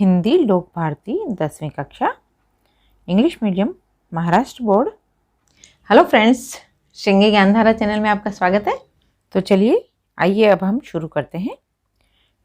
हिंदी लोक भारती 10वीं कक्षा English medium Maharashtra board. Hello friends, Shringi Gyandhara channel में आपका स्वागत है। तो चलिए आइए अब हम शुरू करते हैं।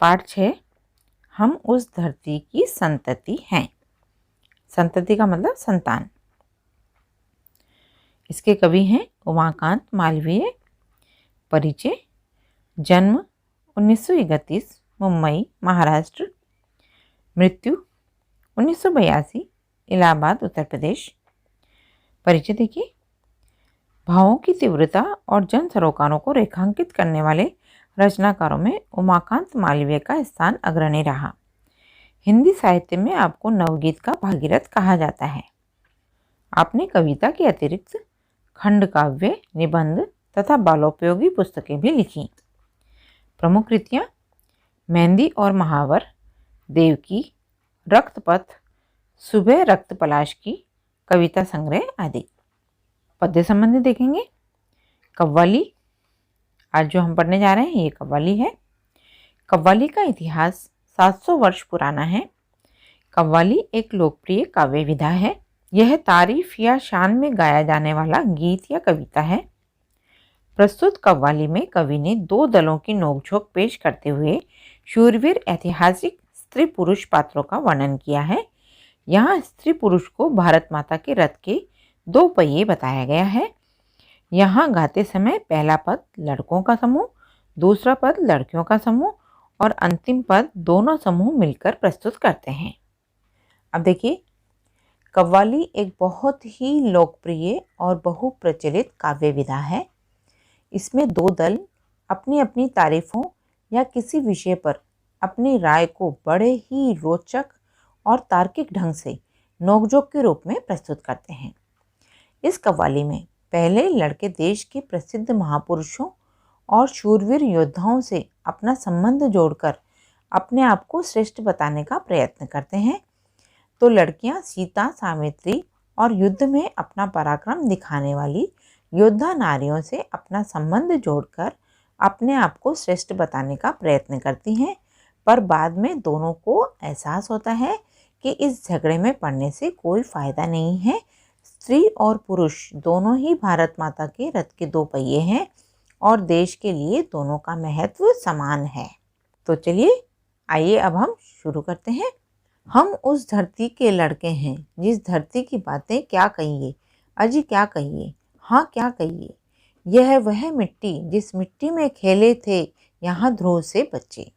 पाठ 6, हम उस धरती की संतति हैं। संतति का मतलब संतान। इसके कवि हैं उमाकांत मालवीय। परिचय: जन्म 1931 मुंबई महाराष्ट्र। मृत्यु 1982 इलाहाबाद उत्तर प्रदेश। परिचय देखिए। भावों की तीव्रता और जन सरोकारों को रेखांकित करने वाले रचनाकारों में उमाकांत मालवीय का स्थान अग्रणी रहा। हिंदी साहित्य में आपको नवगीत का भागीरथ कहा जाता है। आपने कविता के अतिरिक्त खंड काव्य, निबंध तथा बालोपयोगी पुस्तकें भी लिखी। प्रमुख कृतियाँ: मेहंदी और महावर, देवकी, रक्तपथ, सुबह रक्त पलाश की, कविता संग्रह आदि। पद्य संबंधी देखेंगे। कव्वाली, आज जो हम पढ़ने जा रहे हैं ये कव्वाली है। कव्वाली का इतिहास 700 वर्ष पुराना है। कव्वाली एक लोकप्रिय काव्य विधा है। यह तारीफ या शान में गाया जाने वाला गीत या कविता है। प्रस्तुत कव्वाली में कवि ने दो दलों की नोकझोंक पेश करते हुए शूरवीर ऐतिहासिक स्त्री पुरुष पात्रों का वर्णन किया है। यहाँ स्त्री पुरुष को भारत माता के रथ के दो पहिए बताया गया है। यहाँ गाते समय पहला पद लड़कों का समूह, दूसरा पद लड़कियों का समूह और अंतिम पद दोनों समूह मिलकर प्रस्तुत करते हैं। अब देखिए, कव्वाली एक बहुत ही लोकप्रिय और बहुप्रचलित काव्य विधा है। इसमें दो दल अपनी अपनी तारीफों या किसी विषय पर अपनी राय को बड़े ही रोचक और तार्किक ढंग से नोकझोंक के रूप में प्रस्तुत करते हैं। इस कव्वाली में पहले लड़के देश के प्रसिद्ध महापुरुषों और शूरवीर योद्धाओं से अपना संबंध जोड़कर अपने आप को श्रेष्ठ बताने का प्रयत्न करते हैं, तो लड़कियां सीता, सावित्री और युद्ध में अपना पराक्रम दिखाने वाली योद्धा नारियों से अपना संबंध जोड़कर अपने आप को श्रेष्ठ बताने का प्रयत्न करती हैं। पर बाद में दोनों को एहसास होता है कि इस झगड़े में पड़ने से कोई फायदा नहीं है। स्त्री और पुरुष दोनों ही भारत माता के रथ के दो पहिए हैं और देश के लिए दोनों का महत्व समान है। तो चलिए आइए अब हम शुरू करते हैं। हम उस धरती के लड़के हैं, जिस धरती की बातें क्या कहिए, अजी क्या कहिए, हाँ क्या कहिए। यह वह मिट्टी जिस मिट्टी में खेले थे यहाँ ध्रुव से बच्चे।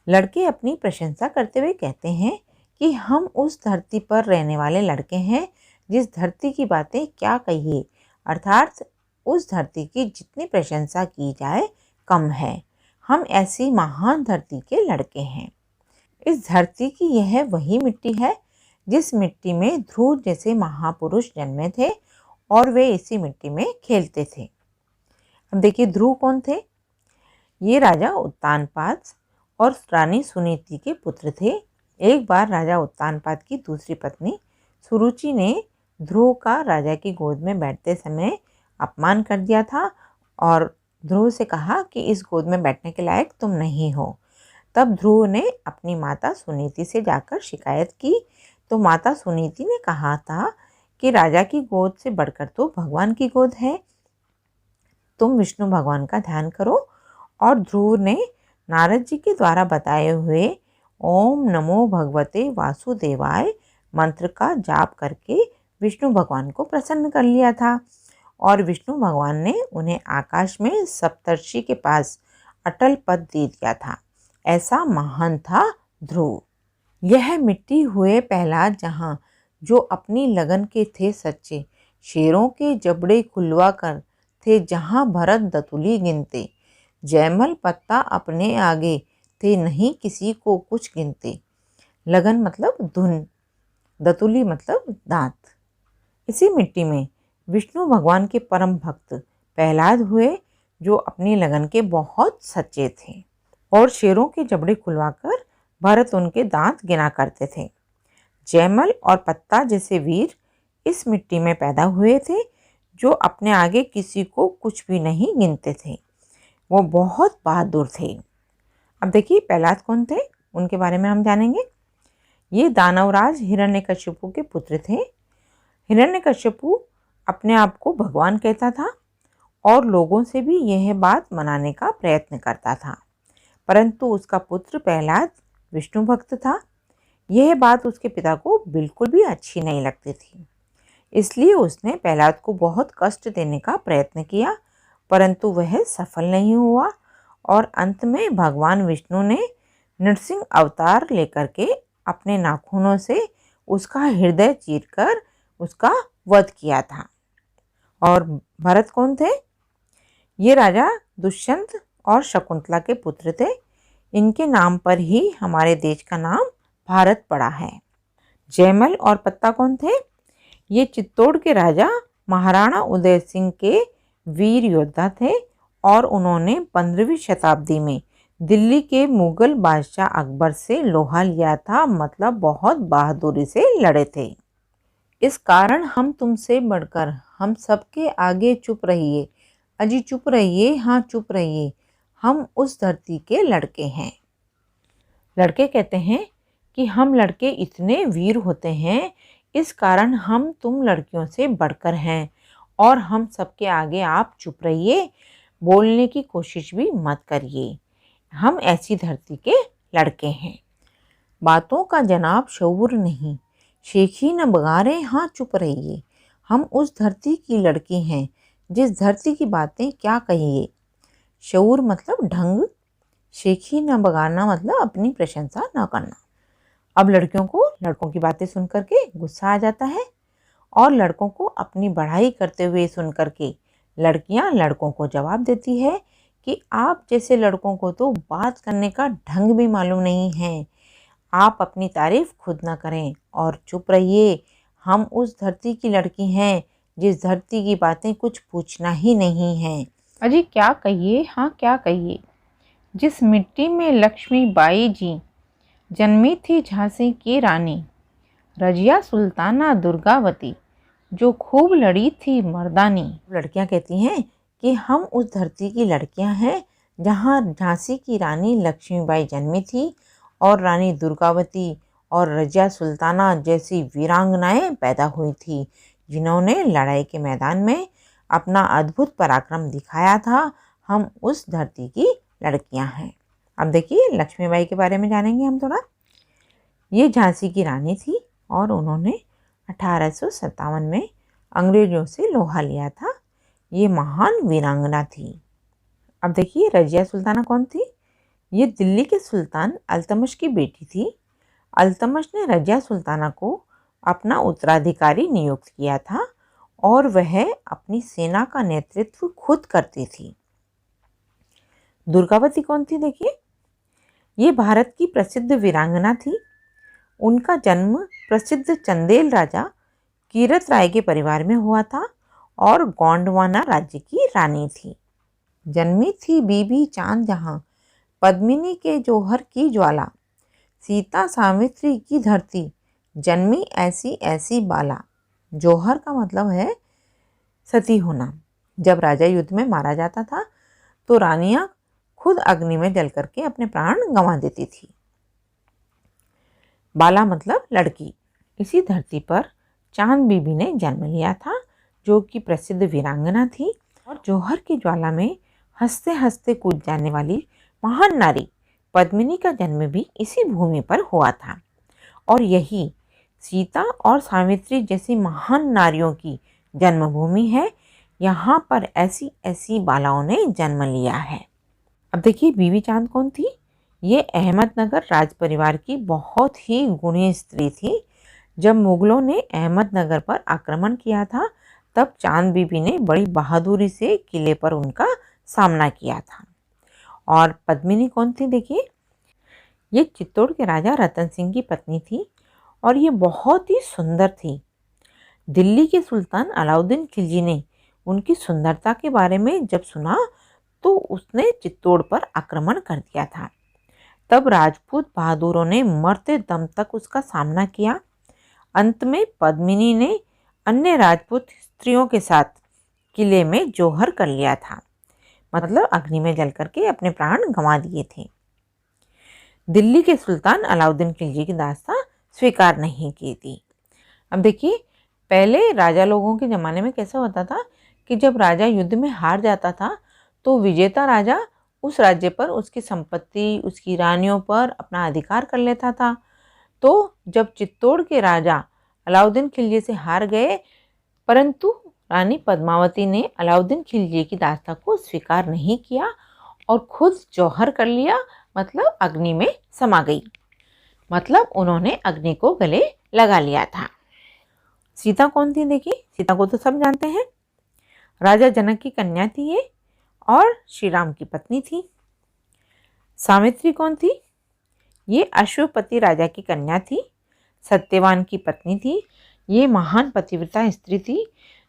लड़के अपनी प्रशंसा करते हुए कहते हैं कि हम उस धरती पर रहने वाले लड़के हैं जिस धरती की बातें क्या कहिए, अर्थात उस धरती की जितनी प्रशंसा की जाए कम है। हम ऐसी महान धरती के लड़के हैं। इस धरती की यह वही मिट्टी है जिस मिट्टी में ध्रुव जैसे महापुरुष जन्मे थे और वे इसी मिट्टी में खेलते थे। अब देखिए, ध्रुव कौन थे? ये राजा उत्तानपाद और रानी सुनीति के पुत्र थे। एक बार राजा उत्तानपाद की दूसरी पत्नी सुरुचि ने ध्रुव का राजा की गोद में बैठते समय अपमान कर दिया था और ध्रुव से कहा कि इस गोद में बैठने के लायक तुम नहीं हो। तब ध्रुव ने अपनी माता सुनीति से जाकर शिकायत की, तो माता सुनीति ने कहा था कि राजा की गोद से बढ़कर तो भगवान की गोद है, तुम विष्णु भगवान का ध्यान करो। और ध्रुव ने नारद जी के द्वारा बताए हुए ओम नमो भगवते वासुदेवाय मंत्र का जाप करके विष्णु भगवान को प्रसन्न कर लिया था और विष्णु भगवान ने उन्हें आकाश में सप्तर्षि के पास अटल पद दे दिया था। ऐसा महान था ध्रुव। यह मिट्टी हुए पहला जहां जो अपनी लगन के थे सच्चे, शेरों के जबड़े खुलवा कर थे जहां भरत दतुली गिनते, जयमल पत्ता अपने आगे थे नहीं किसी को कुछ गिनते। लगन मतलब धुन, दतुली मतलब दांत। इसी मिट्टी में विष्णु भगवान के परम भक्त प्रहलाद हुए जो अपनी लगन के बहुत सच्चे थे और शेरों के जबड़े खुलवाकर भरत उनके दांत गिना करते थे। जयमल और पत्ता जैसे वीर इस मिट्टी में पैदा हुए थे जो अपने आगे किसी को कुछ भी नहीं गिनते थे। वो बहुत बहादुर थे। अब देखिए, प्रहलाद कौन थे? उनके बारे में हम जानेंगे। ये दानवराज हिरण्यकशिपु के पुत्र थे। हिरण्यकशिपु अपने आप को भगवान कहता था और लोगों से भी यह बात मनाने का प्रयत्न करता था, परंतु उसका पुत्र प्रहलाद विष्णु भक्त था। यह बात उसके पिता को बिल्कुल भी अच्छी नहीं लगती थी, इसलिए उसने प्रहलाद को बहुत कष्ट देने का प्रयत्न किया, परंतु वह सफल नहीं हुआ और अंत में भगवान विष्णु ने नरसिंह अवतार लेकर के अपने नाखूनों से उसका हृदय चीरकर उसका वध किया था। और भरत कौन थे? ये राजा दुष्यंत और शकुंतला के पुत्र थे। इनके नाम पर ही हमारे देश का नाम भारत पड़ा है। जयमल और पत्ता कौन थे? ये चित्तौड़ के राजा महाराणा उदय सिंह के वीर योद्धा थे और उन्होंने 15वीं शताब्दी में दिल्ली के मुगल बादशाह अकबर से लोहा लिया था, मतलब बहुत बहादुरी से लड़े थे। इस कारण हम तुमसे बढ़कर हम सबके आगे चुप रहिए, अजी चुप रहिए, हाँ चुप रहिए, हम उस धरती के लड़के हैं। लड़के कहते हैं कि हम लड़के इतने वीर होते हैं, इस कारण हम तुम लड़कियों से बढ़कर हैं और हम सबके आगे आप चुप रहिए, बोलने की कोशिश भी मत करिए। हम ऐसी धरती के लड़के हैं। बातों का जनाब शऊर नहीं, शेखी न बगारे, हाँ चुप रहिए, हम उस धरती की लड़की हैं जिस धरती की बातें क्या कहिए। शऊर मतलब ढंग, शेखी न बगाना मतलब अपनी प्रशंसा न करना। अब लड़कियों को लड़कों की बातें सुन करके गुस्सा आ जाता है और लड़कों को अपनी बढ़ाई करते हुए सुन करके लड़कियां लड़कों को जवाब देती है कि आप जैसे लड़कों को तो बात करने का ढंग भी मालूम नहीं है, आप अपनी तारीफ खुद ना करें और चुप रहिए, हम उस धरती की लड़की हैं जिस धरती की बातें कुछ पूछना ही नहीं है। अजी क्या कहिए, हाँ क्या कहिए। जिस मिट्टी में लक्ष्मीबाई जी जन्मी थी झांसी की रानी, रजिया सुल्ताना दुर्गावती जो खूब लड़ी थी मर्दानी। लड़कियां कहती हैं कि हम उस धरती की लड़कियां हैं जहां झांसी की रानी लक्ष्मीबाई जन्मी थी और रानी दुर्गावती और रजिया सुल्ताना जैसी वीरांगनाएं पैदा हुई थी, जिन्होंने लड़ाई के मैदान में अपना अद्भुत पराक्रम दिखाया था। हम उस धरती की लड़कियां हैं। अब देखिए लक्ष्मीबाई के बारे में जानेंगे हम थोड़ा। ये झांसी की रानी थी और उन्होंने 1857 में अंग्रेजों से लोहा लिया था। ये महान वीरांगना थी। अब देखिए रजिया सुल्ताना कौन थी? ये दिल्ली के सुल्तान अल्तमश की बेटी थी। अल्तमश ने रजिया सुल्ताना को अपना उत्तराधिकारी नियुक्त किया था और वह अपनी सेना का नेतृत्व खुद करती थी। दुर्गावती कौन थी? देखिए ये भारत की प्रसिद्ध वीरांगना थी। उनका जन्म प्रसिद्ध चंदेल राजा कीरत राय के परिवार में हुआ था और गोंडवाना राज्य की रानी थी। जन्मी थी बीबी चांद जहां, पद्मिनी के जौहर की ज्वाला, सीता सावित्री की धरती, जन्मी ऐसी ऐसी बाला। जौहर का मतलब है सती होना। जब राजा युद्ध में मारा जाता था तो रानियां खुद अग्नि में जल करके अपने प्राण गंवा देती थी। बाला मतलब लड़की। इसी धरती पर चांद बीबी ने जन्म लिया था जो कि प्रसिद्ध वीरांगना थी और जौहर की ज्वाला में हंसते हंसते कूद जाने वाली महान नारी पद्मिनी का जन्म भी इसी भूमि पर हुआ था और यही सीता और सावित्री जैसी महान नारियों की जन्मभूमि है। यहाँ पर ऐसी ऐसी बालाओं ने जन्म लिया है। अब देखिए बीबी चांद कौन थी? ये अहमदनगर राज परिवार की बहुत ही गुणी स्त्री थी। जब मुगलों ने अहमदनगर पर आक्रमण किया था तब चांद बीबी ने बड़ी बहादुरी से किले पर उनका सामना किया था। और पद्मिनी कौन थी? देखिए ये चित्तौड़ के राजा रतन सिंह की पत्नी थी और ये बहुत ही सुंदर थी। दिल्ली के सुल्तान अलाउद्दीन खिलजी ने उनकी सुंदरता के बारे में जब सुना तो उसने चित्तौड़ पर आक्रमण कर दिया था। तब राजपूत बहादुरों ने मरते दम तक उसका सामना किया। अंत में पद्मिनी ने अन्य राजपूत स्त्रियों के साथ किले में जौहर कर लिया था, मतलब अग्नि में जल करके अपने प्राण गंवा दिए थे। दिल्ली के सुल्तान अलाउद्दीन खिलजी की दास्तां स्वीकार नहीं की थी। अब देखिए, पहले राजा लोगों के ज़माने में कैसा होता था कि जब राजा युद्ध में हार जाता था तो विजेता राजा उस राज्य पर, उसकी संपत्ति, उसकी रानियों पर अपना अधिकार कर लेता था। तो जब चित्तौड़ के राजा अलाउद्दीन खिलजी से हार गए, परंतु रानी पद्मावती ने अलाउद्दीन खिलजी की दास्तां को स्वीकार नहीं किया और खुद जौहर कर लिया, मतलब अग्नि में समा गई, मतलब उन्होंने अग्नि को गले लगा लिया था। सीता कौन थी? देखिए, सीता को तो सब जानते हैं। राजा जनक की कन्या थी ये और श्री राम की पत्नी थी। सावित्री कौन थी? ये अश्वपति राजा की कन्या थी, सत्यवान की पत्नी थी। ये महान पतिव्रता स्त्री थी।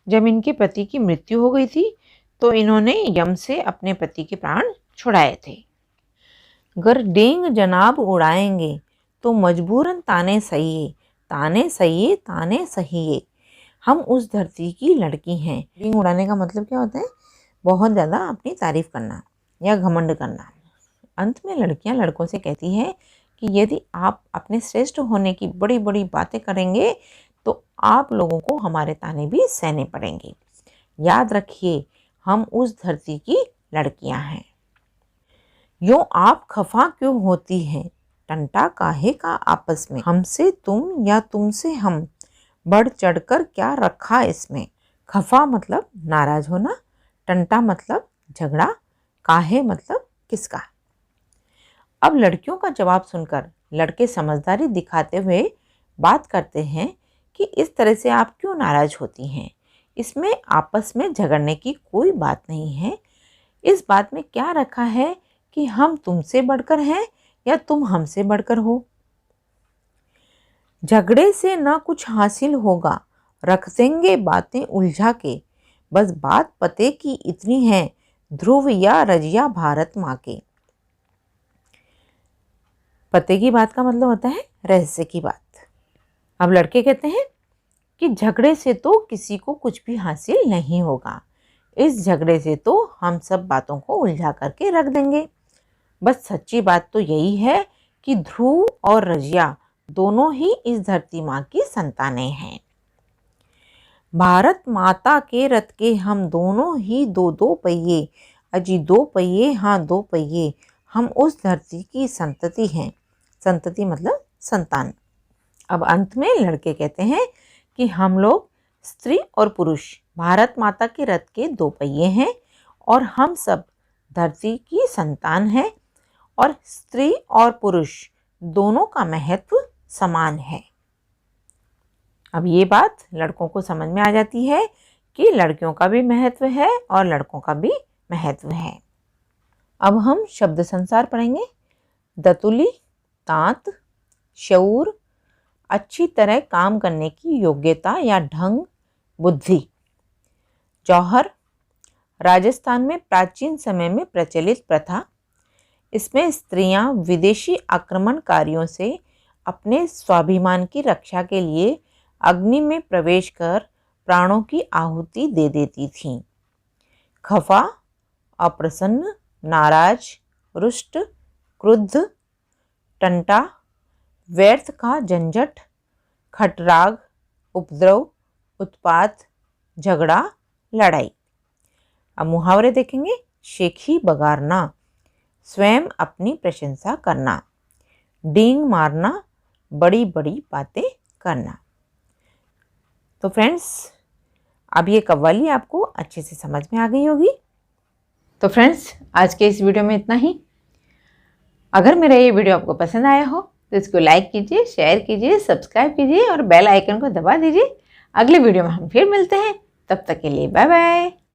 जब इनके पति की मृत्यु हो गई थी तो इन्होंने यम से अपने पति के प्राण छुड़ाए थे। गर डेंग जनाब उड़ाएंगे तो मजबूरन ताने सहिए, ताने सहिए, ताने सहिए। हम उस धरती की लड़की हैं। डेंग उड़ाने का मतलब क्या होता है? बहुत ज़्यादा अपनी तारीफ करना या घमंड करना। अंत में लड़कियां लड़कों से कहती हैं कि यदि आप अपने श्रेष्ठ होने की बड़ी बड़ी बातें करेंगे तो आप लोगों को हमारे ताने भी सहने पड़ेंगे। याद रखिए, हम उस धरती की लड़कियां हैं। यूं आप खफा क्यों होती हैं? टंटा काहे का आपस में, हमसे तुम या तुमसे हम, बढ़ चढ़कर क्या रखा इसमें। खफा मतलब नाराज होना, टंटा मतलब झगड़ा, काहे मतलब किसका। अब लड़कियों का जवाब सुनकर लड़के समझदारी दिखाते हुए बात करते हैं कि इस तरह से आप क्यों नाराज होती हैं, इसमें आपस में झगड़ने की कोई बात नहीं है। इस बात में क्या रखा है कि हम तुमसे बढ़कर हैं या तुम हमसे बढ़कर हो। झगड़े से ना कुछ हासिल होगा, रख देंगे बातें उलझा के, बस बात पते की इतनी है, ध्रुव या रजिया भारत माँ के। पते की बात का मतलब होता है रहस्य की बात। अब लड़के कहते हैं कि झगड़े से तो किसी को कुछ भी हासिल नहीं होगा, इस झगड़े से तो हम सब बातों को उलझा करके रख देंगे। बस सच्ची बात तो यही है कि ध्रुव और रजिया दोनों ही इस धरती माँ की संतानें हैं। भारत माता के रथ के हम दोनों ही दो दो पहिए, अजी दो पहिए, हाँ दो पहिए, हम उस धरती की संतति हैं। संतति मतलब संतान। अब अंत में लड़के कहते हैं कि हम लोग स्त्री और पुरुष भारत माता के रथ के दो पहिए हैं और हम सब धरती की संतान हैं और स्त्री और पुरुष दोनों का महत्व समान है। अब ये बात लड़कों को समझ में आ जाती है कि लड़कियों का भी महत्व है और लड़कों का भी महत्व है। अब हम शब्द संसार पढ़ेंगे। दतुली, तांत, शऊर, अच्छी तरह काम करने की योग्यता या ढंग, बुद्धि। जौहर, राजस्थान में प्राचीन समय में प्रचलित प्रथा। इसमें स्त्रियां विदेशी आक्रमणकारियों से अपने स्वाभिमान की रक्षा के लिए अग्नि में प्रवेश कर प्राणों की आहुति दे देती थीं। खफा, अप्रसन्न, नाराज, रुष्ट, क्रुद्ध। टंटा, व्यर्थ का झंझट, खटराग, उपद्रव, उत्पात, झगड़ा, लड़ाई। अब मुहावरे देखेंगे। शेखी बगारना, स्वयं अपनी प्रशंसा करना, डींग मारना, बड़ी बड़ी बातें करना। तो फ्रेंड्स, अब ये कव्वाली आपको अच्छे से समझ में आ गई होगी। तो फ्रेंड्स, आज के इस वीडियो में इतना ही। अगर मेरा ये वीडियो आपको पसंद आया हो तो इसको लाइक कीजिए, शेयर कीजिए, सब्सक्राइब कीजिए और बेल आइकन को दबा दीजिए। अगले वीडियो में हम फिर मिलते हैं, तब तक के लिए बाय बाय।